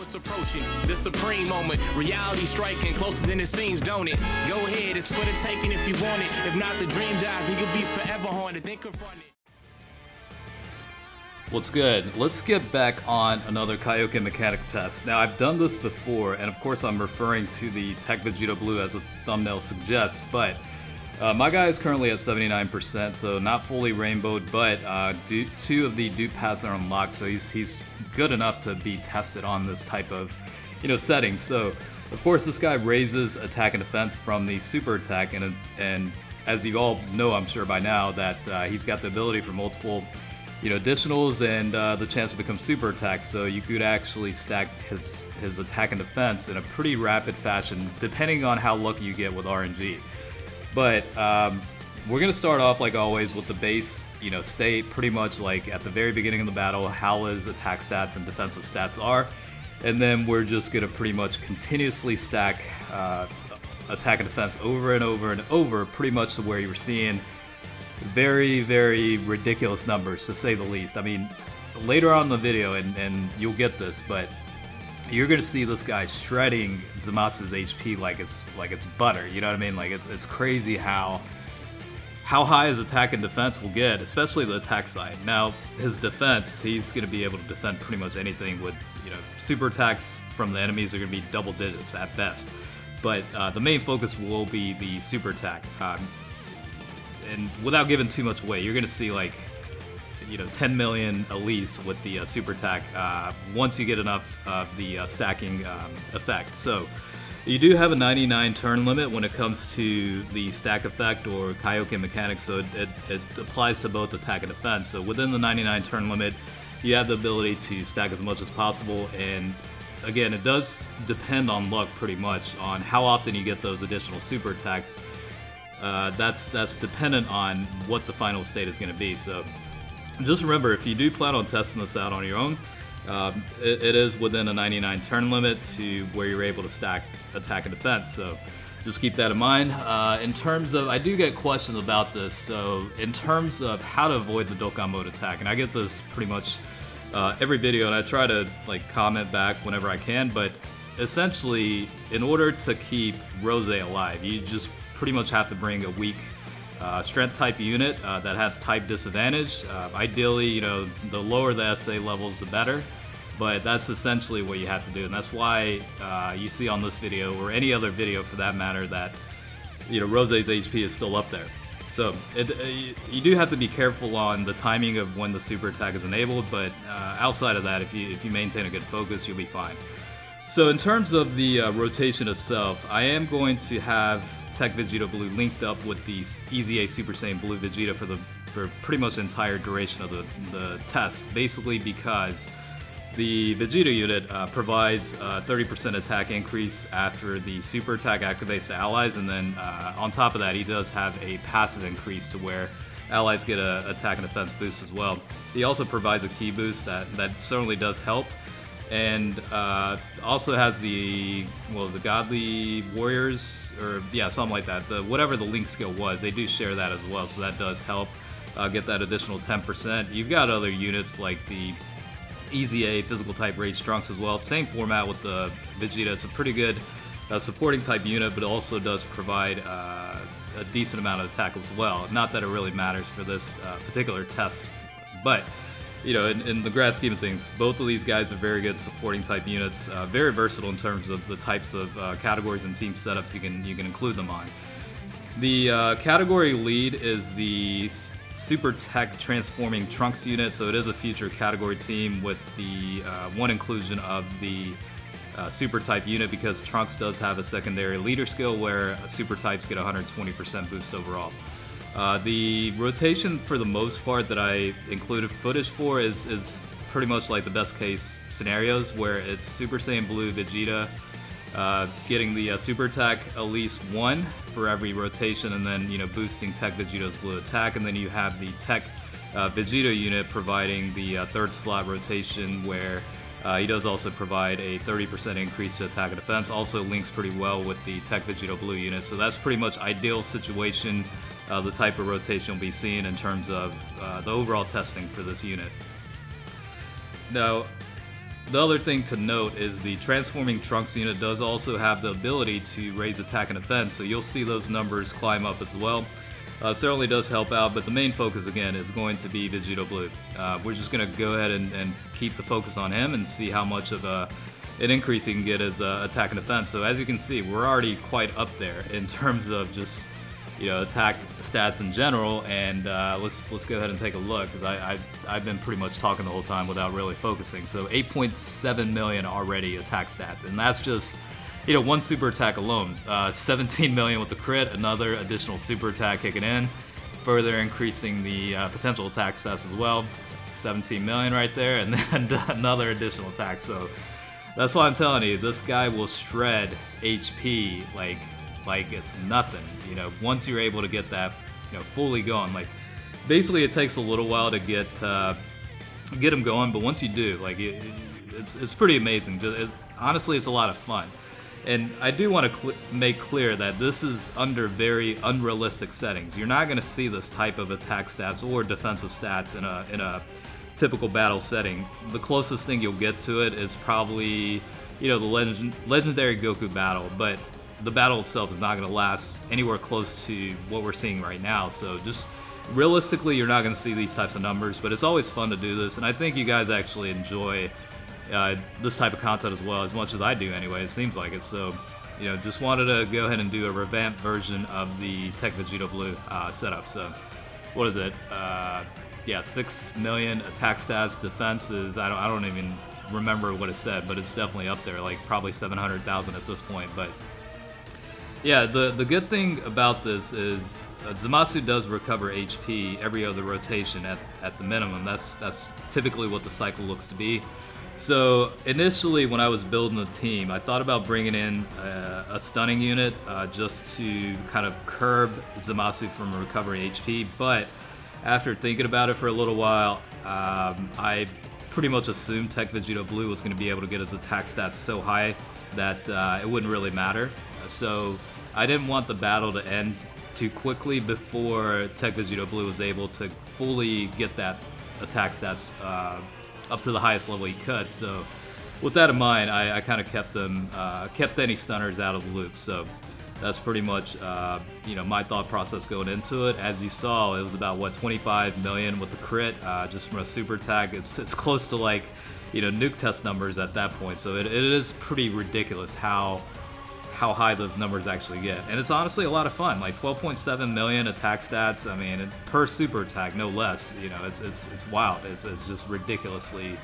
it's approaching the supreme moment. Reality striking closer than it seems, don't it? Go ahead, it's for the taking if you want it. If not, the dream dies and you'll be forever haunted. Then confront it. What's good? Let's get back on another Kaioken mechanic test. Now, I've done this before, and of course I'm referring to the TEQ Vegito Blue as the thumbnail suggests, but my guy is currently at 79%, so not fully rainbowed, but two of the dupe paths are unlocked, so he's good enough to be tested on this type of, setting. So, of course, this guy raises attack and defense from the super attack, and as you all know, I'm sure by now, that he's got the ability for multiple additionals and the chance to become super attack, so you could actually stack his attack and defense in a pretty rapid fashion, depending on how lucky you get with RNG. But we're going to start off, like always, with the base, state, pretty much like at the very beginning of the battle, how his attack stats and defensive stats are, and then we're just going to pretty much continuously stack attack and defense over and over and over, pretty much to where you were seeing very, very ridiculous numbers, to say the least. I mean, later on in the video, and you'll get this, but you're gonna see this guy shredding Zamasu's HP like it's butter. You know what I mean? Like it's crazy how high his attack and defense will get, especially the attack side. Now his defense, he's gonna be able to defend pretty much anything with super attacks from the enemies are gonna be double digits at best. But the main focus will be the super attack. And without giving too much away, you're gonna see like 10 million at least with the super attack once you get enough of the stacking effect. So you do have a 99 turn limit when it comes to the stack effect or Kaioken mechanics, so it applies to both attack and defense. So within the 99 turn limit, you have the ability to stack as much as possible, and again, it does depend on luck pretty much on how often you get those additional super attacks. That's dependent on what the final state is going to be. So just remember, if you do plan on testing this out on your own, it is within a 99 turn limit to where you're able to stack attack and defense. So just keep that in mind. In terms of, I do get questions about this. So in terms of how to avoid the Dokkan mode attack, and I get this pretty much every video, and I try to comment back whenever I can. But essentially, in order to keep Rose alive, you just pretty much have to bring a weak strength type unit that has type disadvantage. Ideally, the lower the SA levels, the better, but that's essentially what you have to do, and that's why you see on this video, or any other video for that matter, that Rose's HP is still up there. So you do have to be careful on the timing of when the super attack is enabled, but outside of that, if you maintain a good focus, you'll be fine. So in terms of the rotation itself, I am going to have TEQ Vegito Blue linked up with the EZA Super Saiyan Blue Vegeta for pretty much the entire duration of the test, basically because the Vegeta unit provides a 30% attack increase after the super attack activates to allies, and then on top of that, he does have a passive increase to where allies get a attack and defense boost as well. He also provides a ki boost that certainly does help. And also has the Godly Warriors, or yeah, something like that. Whatever the link skill was, they do share that as well, so that does help get that additional 10%. You've got other units like the EZA Physical Type Rage Trunks as well. Same format with the Vegeta. It's a pretty good supporting type unit, but it also does provide a decent amount of attack as well. Not that it really matters for this particular test, but in the grand scheme of things, both of these guys are very good supporting type units, very versatile in terms of the types of categories and team setups you can include them on. The category lead is the Super TEQ Transforming Trunks unit, so it is a future category team with the one inclusion of the super type unit, because Trunks does have a secondary leader skill where super types get 120% boost overall. The rotation, for the most part, that I included footage for is pretty much like the best case scenarios, where it's Super Saiyan Blue Vegeta getting the super attack at least one for every rotation, and then boosting TEQ Vegito's blue attack, and then you have the TEQ Vegito unit providing the third slot rotation, where he does also provide a 30% increase to attack and defense. Also links pretty well with the TEQ Vegito Blue unit, so that's pretty much ideal situation. The type of rotation we'll be seeing in terms of the overall testing for this unit. Now, the other thing to note is the transforming Trunks unit does also have the ability to raise attack and defense, so you'll see those numbers climb up as well. Certainly does help out, but the main focus again is going to be Vegito Blue. We're just going to go ahead and keep the focus on him and see how much of an increase he can get as attack and defense. So as you can see, we're already quite up there in terms of just attack stats in general, and let's go ahead and take a look, because I've been pretty much talking the whole time without really focusing. So 8.7 million already attack stats, and that's just one super attack alone. 17 million with the crit, another additional super attack kicking in, further increasing the potential attack stats as well. 17 million right there, and then another additional attack. So that's why I'm telling you, this guy will shred HP like it's nothing. Once you're able to get that fully going, like basically it takes a little while to get him going, but once you do, like it's pretty amazing. Honestly, it's a lot of fun. And I do want to make clear that this is under very unrealistic settings. You're not going to see this type of attack stats or defensive stats in a typical battle setting. The closest thing you'll get to it is probably the legendary Goku battle, but the battle itself is not going to last anywhere close to what we're seeing right now. So just realistically, you're not going to see these types of numbers, but it's always fun to do this, and I think you guys actually enjoy this type of content as well, as much as I do anyway. It seems like it. So just wanted to go ahead and do a revamped version of the TEQ Vegito Blue setup. So what is it? 6 million attack stats, defense is, I don't even remember what it said, but it's definitely up there, like probably 700,000 at this point. But yeah, the good thing about this is Zamasu does recover HP every other rotation at the minimum. That's typically what the cycle looks to be. So initially, when I was building the team, I thought about bringing in a stunning unit just to kind of curb Zamasu from recovering HP. But after thinking about it for a little while, I pretty much assumed TEQ Vegito Blue was going to be able to get his attack stats so high that it wouldn't really matter. So I didn't want the battle to end too quickly before TEQ Vegito Blue was able to fully get that attack stats up to the highest level he could. So with that in mind, I kind of kept any stunners out of the loop. So that's pretty much my thought process going into it. As you saw, it was about 25 million with the crit just from a super attack. It's close to like nuke test numbers at that point. So it is pretty ridiculous how high those numbers actually get, and it's honestly a lot of fun. Like 12.7 million attack stats. I mean, per super attack, no less. It's wild. It's just ridiculously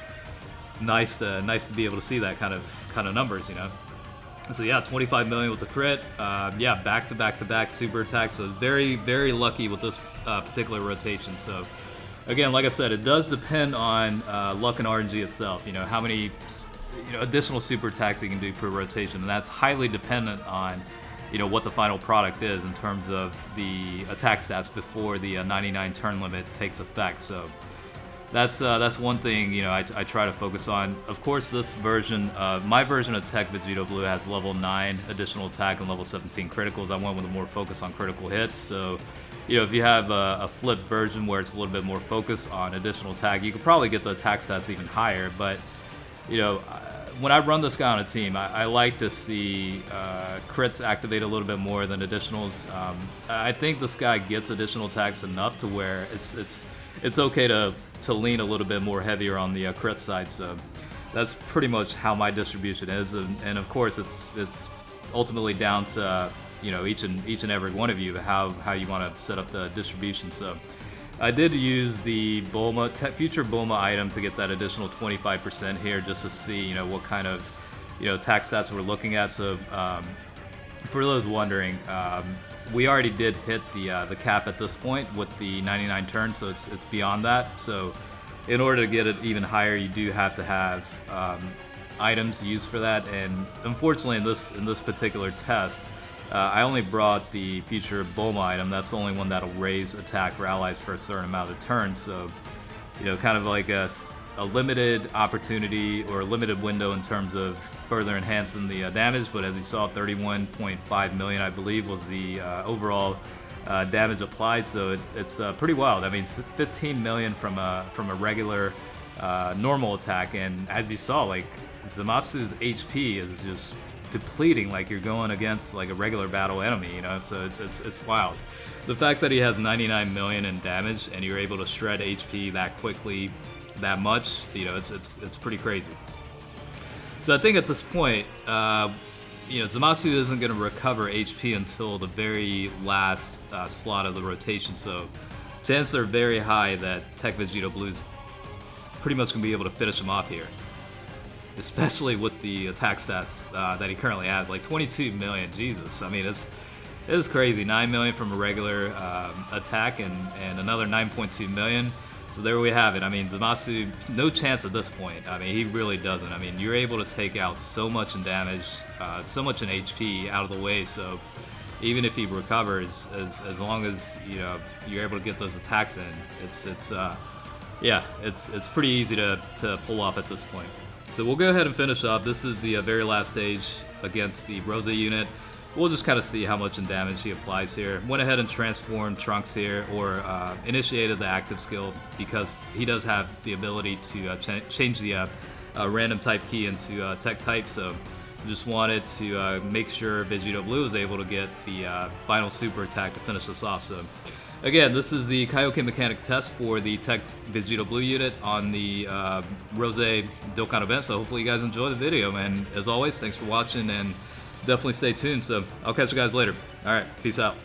nice to be able to see that kind of numbers. So yeah, 25 million with the crit. Back to back super attacks. So very, very lucky with this particular rotation. So again, like I said, it does depend on luck and RNG itself. How many additional super attacks you can do per rotation, and that's highly dependent on what the final product is in terms of the attack stats before the 99 turn limit takes effect. So that's one thing I try to focus on. Of course, this version, my version of TEQ Vegito Blue has level 9 additional attack and level 17 criticals. I went with a more focus on critical hits. So if you have a flipped version where it's a little bit more focus on additional attack, you could probably get the attack stats even higher. But when I run this guy on a team, I like to see crits activate a little bit more than additionals. I think this guy gets additional attacks enough to where it's okay to lean a little bit more heavier on the crit side. So that's pretty much how my distribution is, and of course it's ultimately down to each and every one of you how you want to set up the distribution. So I did use the Future Bulma item to get that additional 25% here, just to see what kind of attack stats we're looking at. So for those wondering, we already did hit the cap at this point with the 99 turns, so it's beyond that. So in order to get it even higher, you do have to have items used for that, and unfortunately in this particular test, I only brought the Future Bulma item. That's the only one that'll raise attack for allies for a certain amount of turns. So, kind of like a limited opportunity or a limited window in terms of further enhancing the damage. But as you saw, 31.5 million, I believe, was the overall damage applied. So it's pretty wild. I mean, 15 million from a regular normal attack, and as you saw, like Zamasu's HP is just depleting like you're going against like a regular battle enemy, you know, so it's wild. The fact that he has 99 million in damage and you're able to shred HP that quickly, that much, you know, it's pretty crazy. So I think at this point, you know, Zamasu isn't going to recover HP until the very last slot of the rotation, so chances are very high that TEQ Vegito Blue's pretty much going to be able to finish him off here. Especially with the attack stats that he currently has, like 22 million, Jesus. I mean, it's crazy. 9 million from a regular attack and another 9.2 million. So there we have it. I mean, Zamasu, no chance at this point. I mean, he really doesn't. I mean, you're able to take out so much in damage, so much in HP out of the way. So even if he recovers, as long as, you know, you're able to get those attacks in, yeah, it's pretty easy to pull off at this point. So we'll go ahead and finish up. This is the very last stage against the Rose unit. We'll just kind of see how much in damage he applies here. Went ahead and transformed Trunks here, or initiated the active skill, because he does have the ability to change the random type key into tech type. So just wanted to make sure Vegito Blue was able to get the final super attack to finish this off. So again, this is the Kaioken mechanic test for the TEQ Vegito Blue unit on the Rose Dokkan event. So hopefully you guys enjoy the video, man. As always, thanks for watching, and definitely stay tuned. So I'll catch you guys later. All right, peace out.